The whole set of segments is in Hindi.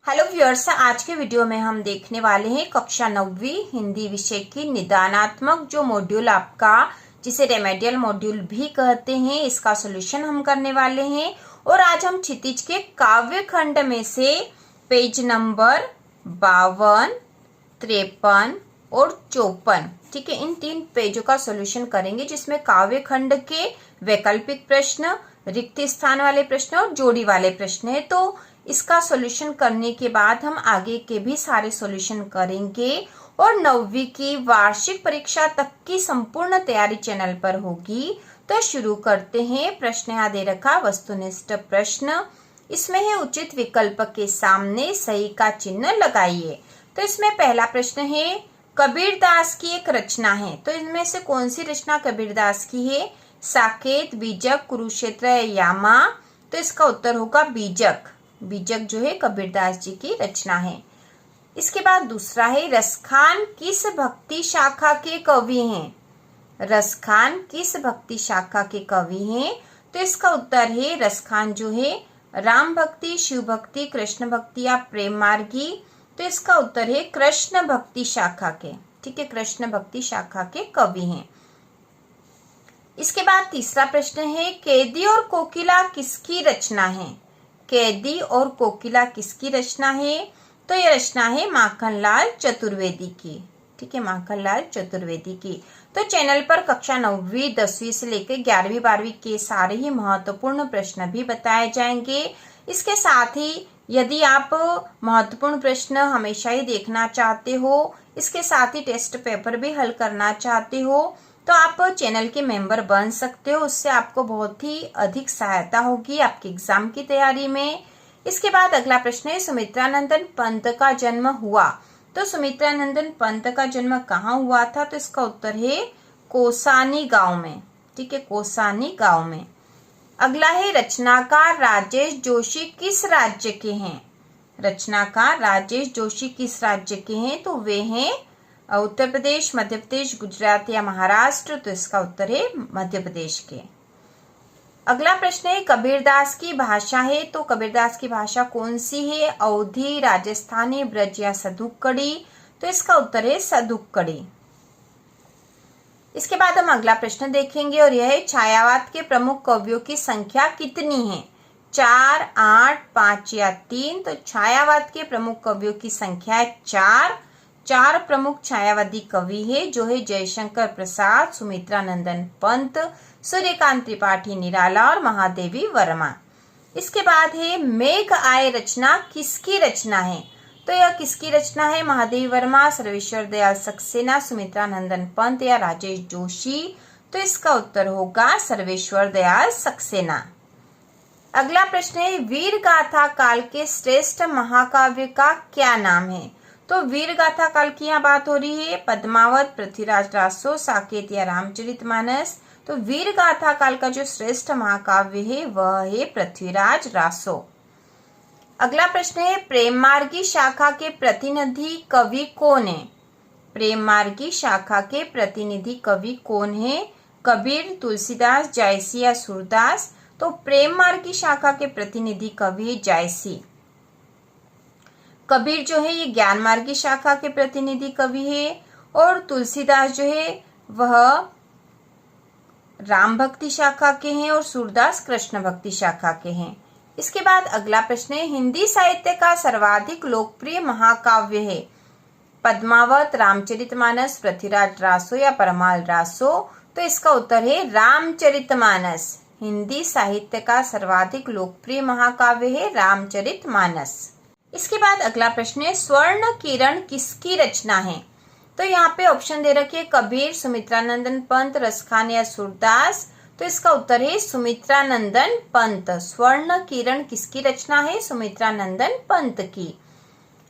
हेलो व्यूअर्स, आज के वीडियो में हम देखने वाले हैं कक्षा 9वीं हिंदी विषय की निदानात्मक जो मॉड्यूल आपका, जिसे रेमेडियल मॉड्यूल भी कहते हैं, इसका सॉल्यूशन हम करने वाले हैं। और आज हम क्षितिज के काव्य खंड में से पेज नंबर 52, 53 और 54, ठीक है, इन 3 पेजों का सॉल्यूशन करेंगे, जिसमें काव्य खंड के वैकल्पिक प्रश्न, रिक्त स्थान वाले प्रश्न और जोड़ी वाले प्रश्न है। तो इसका सॉल्यूशन करने के बाद हम आगे के भी सारे सॉल्यूशन करेंगे और 9वीं की वार्षिक परीक्षा तक की संपूर्ण तैयारी चैनल पर होगी। तो शुरू करते हैं। प्रश्न यहाँ दे रखा वस्तुनिष्ठ प्रश्न, इसमें है उचित विकल्प के सामने सही का चिन्ह लगाइए। तो इसमें पहला प्रश्न है कबीरदास की एक रचना है, तो इनमें से कौन सी रचना कबीरदास की है? साकेत, बीजक, कुरुक्षेत्र या यामा? तो इसका उत्तर होगा बीजक। बीजक जो है कबीरदास जी की रचना है। इसके बाद दूसरा है रसखान किस भक्ति शाखा के कवि हैं? रसखान किस भक्ति शाखा के कवि हैं? तो इसका उत्तर है रसखान जो है राम भक्ति, शिव भक्ति, कृष्ण भक्ति या प्रेम मार्गी? तो इसका उत्तर है कृष्ण भक्ति शाखा के, ठीक है, कृष्ण भक्ति शाखा के कवि हैं। इसके बाद तीसरा प्रश्न है कैदी और कोकिला किसकी रचना है? कैदी और कोकिला किसकी रचना है? तो यह रचना है माखनलाल चतुर्वेदी की, ठीक है, माखनलाल चतुर्वेदी की। तो चैनल पर कक्षा 9वीं, 10वीं से लेकर 11वीं, 12वीं के सारे ही महत्वपूर्ण प्रश्न भी बताए जाएंगे। इसके साथ ही यदि आप महत्वपूर्ण प्रश्न हमेशा ही देखना चाहते हो, इसके साथ ही टेस्ट पेपर भी हल करना चाहते हो, तो आप चैनल के मेंबर बन सकते हो। उससे आपको बहुत ही अधिक सहायता होगी आपके एग्जाम की तैयारी में। इसके बाद अगला प्रश्न है सुमित्रानंदन पंत का जन्म हुआ। तो सुमित्रानंदन पंत का जन्म कहाँ हुआ था? तो इसका उत्तर है कोसानी गांव में, ठीक है, कोसानी गांव में। अगला है रचनाकार राजेश जोशी किस राज्य के हैं? रचनाकार राजेश जोशी किस राज्य के हैं? तो वे हैं उत्तर प्रदेश, मध्य प्रदेश, गुजरात या महाराष्ट्र? तो इसका उत्तर है मध्य प्रदेश के। अगला प्रश्न है कबीरदास की भाषा है, तो कबीरदास की भाषा कौन सी है? अवधी, राजस्थानी, ब्रज या सदुक्कड़ी? तो इसका उत्तर है सदुक्कड़ी। इसके बाद हम अगला प्रश्न देखेंगे और यह है छायावाद के प्रमुख कवियों की संख्या कितनी है? 4, 8, 5 या 3? तो छायावाद के प्रमुख कवियों की संख्या है 4। 4 प्रमुख छायावादी कवि है, जो है जयशंकर प्रसाद, सुमित्रानंदन पंत, सूर्यकांत त्रिपाठी निराला और महादेवी वर्मा। इसके बाद है मेघ आए रचना किसकी रचना है? तो यह किसकी रचना है? महादेवी वर्मा, सर्वेश्वर दयाल सक्सेना, सुमित्रानंदन पंत या राजेश जोशी? तो इसका उत्तर होगा सर्वेश्वर दयाल सक्सेना। अगला प्रश्न है वीर गाथा काल के श्रेष्ठ महाकाव्य का क्या नाम है? तो वीर गाथा काल की यहाँ बात हो रही है। पद्मावत, पृथ्वीराज रासो, साकेत या रामचरितमानस? तो वीर गाथा काल का जो श्रेष्ठ महाकाव्य है वह है पृथ्वीराज रासो। अगला प्रश्न है प्रेम मार्गी शाखा के प्रतिनिधि कवि कौन है? प्रेम मार्गी शाखा के प्रतिनिधि कवि कौन है? कबीर, तुलसीदास, जायसी या सूरदास? तो प्रेम मार्गी शाखा के प्रतिनिधि कवि है जायसी। कबीर जो है ये ज्ञान मार्गी शाखा के प्रतिनिधि कवि है और तुलसीदास जो है वह राम भक्ति शाखा के हैं और सूरदास कृष्ण भक्ति शाखा के हैं। इसके बाद अगला प्रश्न है हिंदी साहित्य का सर्वाधिक लोकप्रिय महाकाव्य है? पद्मावत, रामचरितमानस, पृथ्वीराज रासो या परमाल रासो? तो इसका उत्तर है रामचरितमानस। हिंदी साहित्य का सर्वाधिक लोकप्रिय महाकाव्य है रामचरितमानस। इसके बाद अगला प्रश्न है स्वर्ण किरण किसकी रचना है? तो यहाँ पे ऑप्शन दे रखे है कबीर, सुमित्रानंदन पंत, रसखान या सूरदास? तो इसका उत्तर है सुमित्रानंदन पंत। स्वर्ण किरण किसकी रचना है? सुमित्रानंदन पंत की।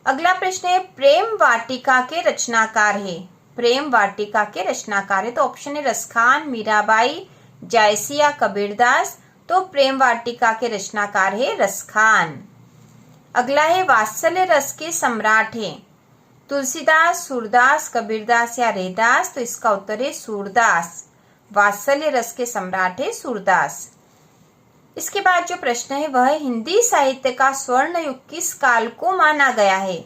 अगला प्रश्न है प्रेम वाटिका के रचनाकार है? प्रेम वाटिका के रचनाकार है तो ऑप्शन है रसखान, मीराबाई, जायसी या कबीरदास? तो प्रेम वाटिका के रचनाकार है रसखान। अगला है वात्सल्य रस के सम्राट है? तुलसीदास, सूरदास, कबीरदास या रैदास? तो इसका उत्तर है सूरदास। वात्सल्य रस के सम्राट है सूरदास। इसके बाद जो प्रश्न है वह हिंदी साहित्य का स्वर्ण युग किस काल को माना गया है।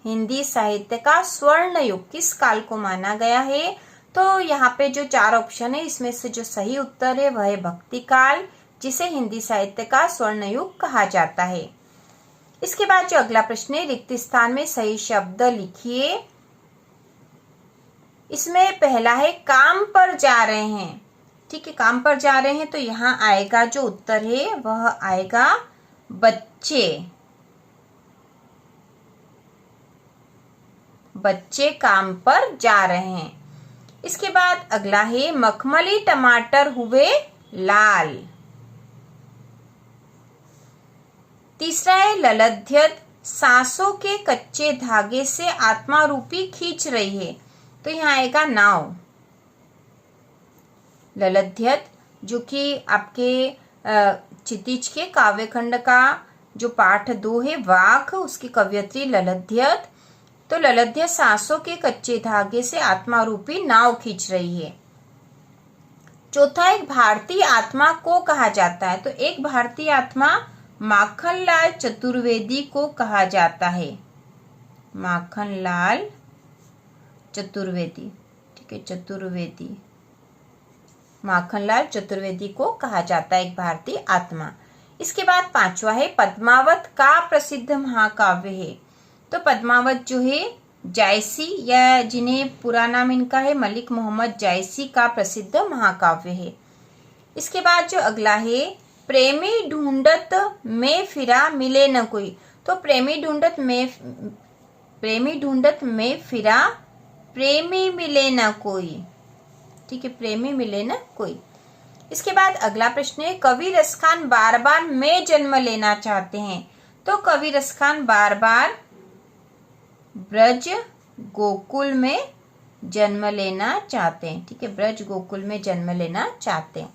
हिंदी साहित्य का स्वर्ण युग किस काल को माना गया है। तो यहाँ पे जो 4 ऑप्शन है इसमें से जो सही उत्तर है वह है भक्ति काल, जिसे हिंदी साहित्य का स्वर्ण युग कहा जाता है। इसके बाद जो अगला प्रश्न है, रिक्त स्थान में सही शब्द लिखिए। इसमें पहला है काम पर जा रहे हैं। ठीक है, काम पर जा रहे हैं तो यहाँ आएगा जो उत्तर है वह आएगा बच्चे। बच्चे काम पर जा रहे हैं। इसके बाद अगला है मखमली टमाटर हुए लाल। तीसरा है ललध्यत सांसों के कच्चे धागे से आत्मा रूपी खींच रही है। तो यहाँ आएगा नाव। ललध्यत जो कि आपके क्षितिज के काव्यखंड का जो पाठ 2 है वाक, उसकी कवयित्री ललध्यत। तो ललध्यत सांसों के कच्चे धागे से आत्मा रूपी नाव खींच रही है। चौथा, एक भारतीय आत्मा को कहा जाता है। तो एक भारतीय आत्मा माखनलाल चतुर्वेदी को कहा जाता है। माखनलाल चतुर्वेदी, ठीक है, चतुर्वेदी, माखनलाल चतुर्वेदी को कहा जाता है एक भारतीय आत्मा। इसके बाद 5वां है पद्मावत का प्रसिद्ध महाकाव्य है। तो पद्मावत जो है जायसी, या जिन्हें पूरा नाम इनका है मलिक मोहम्मद जायसी का प्रसिद्ध महाकाव्य है। इसके बाद जो अगला है प्रेमी ढूंढत में फिरा मिले न कोई। तो प्रेमी ढूंढत में फिरा प्रेमी मिले न कोई। ठीक है, प्रेमी मिले न कोई। इसके बाद अगला प्रश्न है कवि रसखान बार बार में जन्म लेना चाहते हैं। तो कवि रसखान बार बार ब्रज गोकुल में जन्म लेना चाहते हैं। ठीक है, ब्रज गोकुल में जन्म लेना चाहते हैं।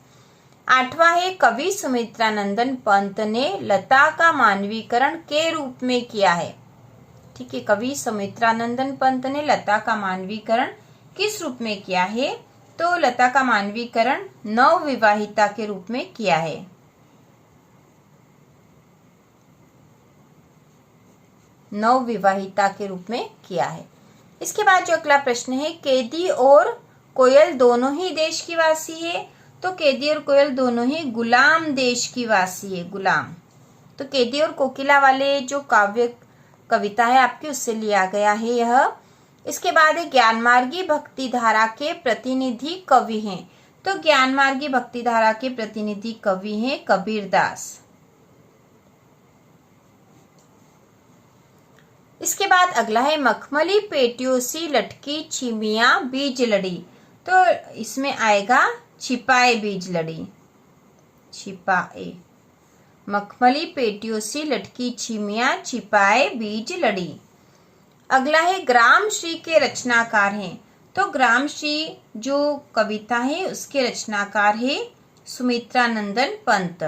8वां है कवि सुमित्रानंदन पंत ने लता का मानवीकरण के रूप में किया है। ठीक है, कवि सुमित्रानंदन पंत ने लता का मानवीकरण किस रूप में किया है। तो लता का मानवीकरण नवविवाहिता के रूप में किया है। नवविवाहिता के रूप में किया है। इसके बाद जो अगला प्रश्न है केदी और कोयल दोनों ही देश की वासी है। तो केदी और कोयल दोनों ही गुलाम देश की वासी है, गुलाम। तो केदी और कोकिला वाले जो कविता है आपकी उससे लिया गया है यह। इसके बाद है ज्ञानमार्गी भक्ति धारा के प्रतिनिधि कवि हैं। तो ज्ञानमार्गी भक्ति धारा के प्रतिनिधि कवि हैं कबीरदास। इसके बाद अगला है मखमली पेटियों सी लटकी छिमिया बीज लड़ी। तो इसमें आएगा छिपाए बीज लड़ी, छिपाए। मखमली पेटियों सी लटकी छिमिया छिपाए बीज लड़ी। अगला है ग्राम श्री के रचनाकार हैं। तो ग्राम श्री जो कविता है उसके रचनाकार है सुमित्रानंदन पंत।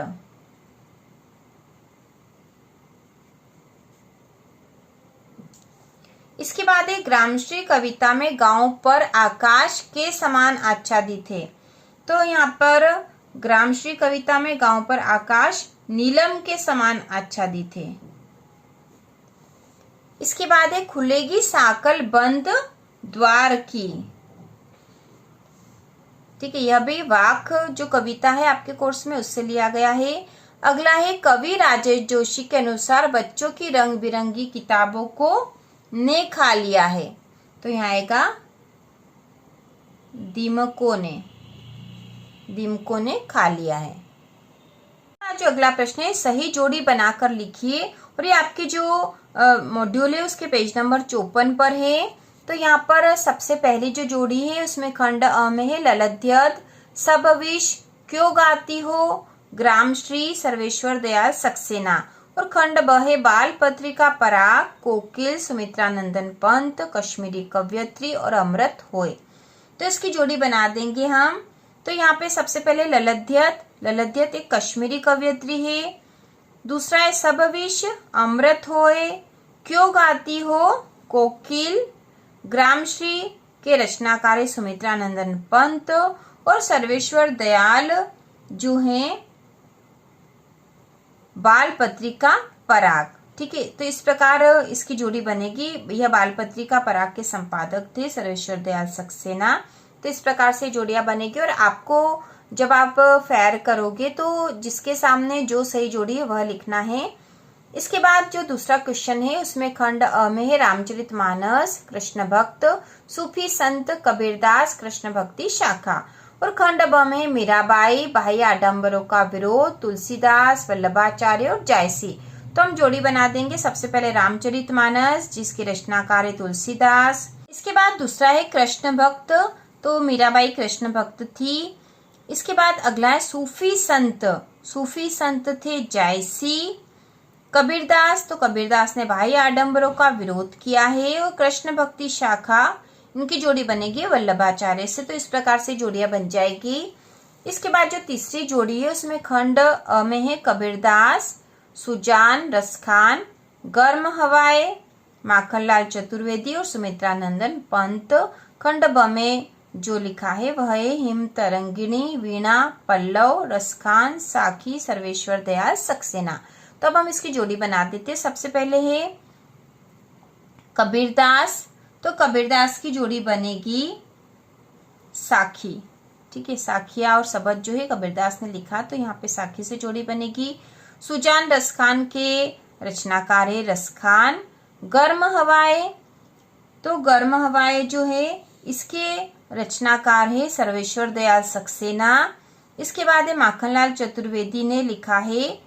इसके बाद है ग्रामश्री कविता में गांव पर आकाश के समान आच्छादित है। तो यहाँ पर ग्रामश्री कविता में गांव पर आकाश नीलम के समान आच्छादित है। इसके बाद है खुलेगी साकल बंद द्वार की। ठीक है, यह भी वाक जो कविता है आपके कोर्स में उससे लिया गया है। अगला है कवि राजेश जोशी के अनुसार बच्चों की रंग बिरंगी किताबों को ने खा लिया है। तो यहाँ आएगा दीमकों ने खा लिया है। जो अगला प्रश्न है सही जोड़ी बनाकर लिखिए। और ये आपके जो मॉड्यूल है उसके पेज नंबर 54 पर है। तो यहाँ पर सबसे पहली जो जोड़ी है उसमें खंड अ में है ललध्यत सब विष क्यों गाती हो ग्रामश्री सर्वेश्वर दयाल सक्सेना। और खंड ब है बाल पत्रिका पराग कोकिल सुमित्रानंदन पंत कश्मीरी कवयित्री और अमृत होय। तो इसकी जोड़ी बना देंगे हम। तो यहाँ पे सबसे पहले ललध्यत एक कश्मीरी कवयित्री है। दूसरा है सब विष अमृत होय क्यों गाती हो कोकिल। ग्रामश्री के रचनाकार सुमित्रानंदन पंत और सर्वेश्वर दयाल जो हैं बालपत्रिका पराग। ठीक है, तो इस प्रकार इसकी जोड़ी बनेगी। यह बालपत्रिका पराग के संपादक थे सर्वेश्वर दयाल सक्सेना। तो इस प्रकार से जोड़ियां बनेगी और आपको जब आप फेयर करोगे तो जिसके सामने जो सही जोड़ी है वह लिखना है। इसके बाद जो दूसरा क्वेश्चन है उसमें खंड अ में है रामचरितमानस कृष्ण भक्त, सूफी संत कबीरदास कृष्ण भक्ति शाखा, और खंड ब में मीराबाई, बाह्य आडंबरों का विरोध, तुलसीदास, वल्लभाचार्य और जायसी। तो हम जोड़ी बना देंगे। सबसे पहले रामचरितमानस जिसके रचनाकार है तुलसीदास। इसके बाद दूसरा है कृष्ण भक्त, तो मीराबाई कृष्ण भक्त थी। इसके बाद अगला है सूफी संत, सूफी संत थे जायसी। कबीरदास, तो कबीरदास ने बाह्य आडंबरों का विरोध किया है। और कृष्ण भक्ति शाखा, इनकी जोड़ी बनेगी वल्लभाचार्य से। तो इस प्रकार से जोड़ियां बन जाएगी। इसके बाद जो तीसरी जोड़ी है उसमें खंड अ में है कबीरदास, सुजान रसखान, गर्म हवाएं, माखनलाल चतुर्वेदी और सुमित्रा नंदन पंत। खंड ब में जो लिखा है वह है हिम तरंगिणी, वीणा, पल्लव, रसखान, साखी, सर्वेश्वर दयाल सक्सेना। तो अब हम इसकी जोड़ी बना देते हैं। सबसे पहले है कबीरदास, तो कबीरदास की जोड़ी बनेगी साखी। ठीक है, साखिया और सबद जो है कबीरदास ने लिखा, तो यहाँ पे साखी से जोड़ी बनेगी। सुजान रसखान के रचनाकार है रसखान। गर्म हवाएं, तो गर्म हवाएं जो है इसके रचनाकार है सर्वेश्वर दयाल सक्सेना। इसके बाद है माखनलाल चतुर्वेदी ने लिखा है,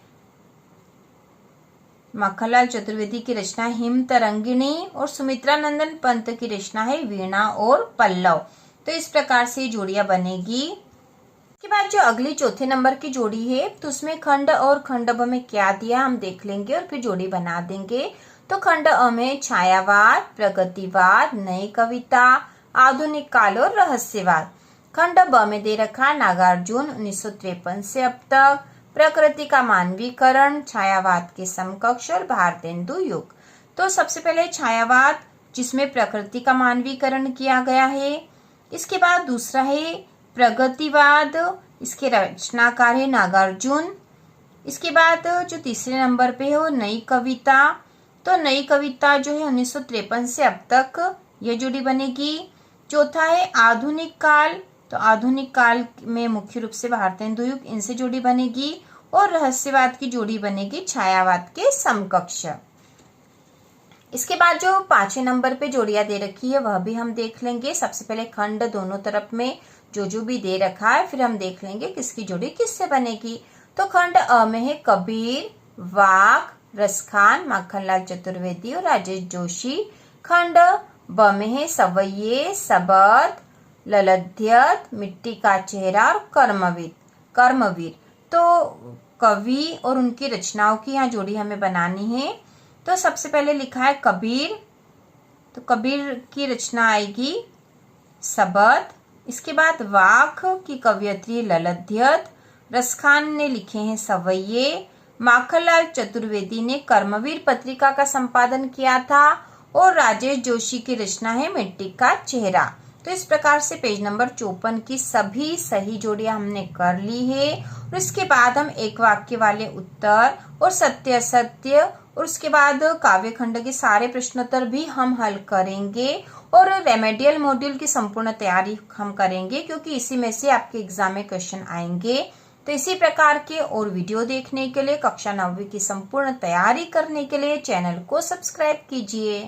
माखनलाल चतुर्वेदी की रचना हिम तरंगिणी, और सुमित्रा नंदन पंत की रचना है वीणा और पल्लव। तो इस प्रकार से जोड़ियां बनेगी। इसके बाद जो अगली चौथे नंबर की जोड़ी है तो उसमें खंड और खंड ब में क्या दिया हम देख लेंगे और फिर जोड़ी बना देंगे। तो खंड अ में छायावाद, प्रगतिवाद, नई कविता, आधुनिक काल और रहस्यवाद। खंड ब में दे रखा नागार्जुन 1953 से अब तक, प्रकृति का मानवीकरण, छायावाद के समकक्ष और भारतेंदु युग। तो सबसे पहले छायावाद जिसमें प्रकृति का मानवीकरण किया गया है। इसके बाद दूसरा है प्रगतिवाद, इसके रचनाकार है नागार्जुन। इसके बाद जो तीसरे नंबर पे है वो नई कविता, तो नई कविता जो है 1953 से अब तक, ये जोड़ी बनेगी। चौथा है आधुनिक काल, तो आधुनिक काल में मुख्य रूप से भारतेंदु युग, इनसे जोड़ी बनेगी। और रहस्यवाद की जोड़ी बनेगी छायावाद के समकक्ष। इसके बाद जो पांचवें नंबर पे जोड़ियां दे रखी है वह भी हम देख लेंगे। सबसे पहले खंड दोनों तरफ में जो भी दे रखा है फिर हम देख लेंगे किसकी जोड़ी किससे बनेगी। तो खंड अ में है कबीर, वाक, रसखान, माखनलाल चतुर्वेदी और राजेश जोशी। खंड ब में है सवैये, सबद, ललध्यत, मिट्टी का चेहरा और कर्मवीर। तो कवि और उनकी रचनाओं की यहाँ जोड़ी हमें बनानी है। तो सबसे पहले लिखा है कबीर, तो कबीर की रचना आएगी सबद। इसके बाद वाक की कवयित्री ललध्यत, रसखान ने लिखे हैं सवैये, माखनलाल चतुर्वेदी ने कर्मवीर पत्रिका का संपादन किया था और राजेश जोशी की रचना है मिट्टी का चेहरा। तो इस प्रकार से पेज नंबर 54 की सभी सही जोड़ियां हमने कर ली है। और इसके बाद हम एक वाक्य वाले उत्तर और सत्य असत्य और उसके बाद काव्य खंड के सारे प्रश्नोत्तर भी हम हल करेंगे और रेमेडियल मॉड्यूल की संपूर्ण तैयारी हम करेंगे क्योंकि इसी में से आपके एग्जाम में क्वेश्चन आएंगे। तो इसी प्रकार के और वीडियो देखने के लिए कक्षा 9वीं की संपूर्ण तैयारी करने के लिए चैनल को सब्सक्राइब कीजिए।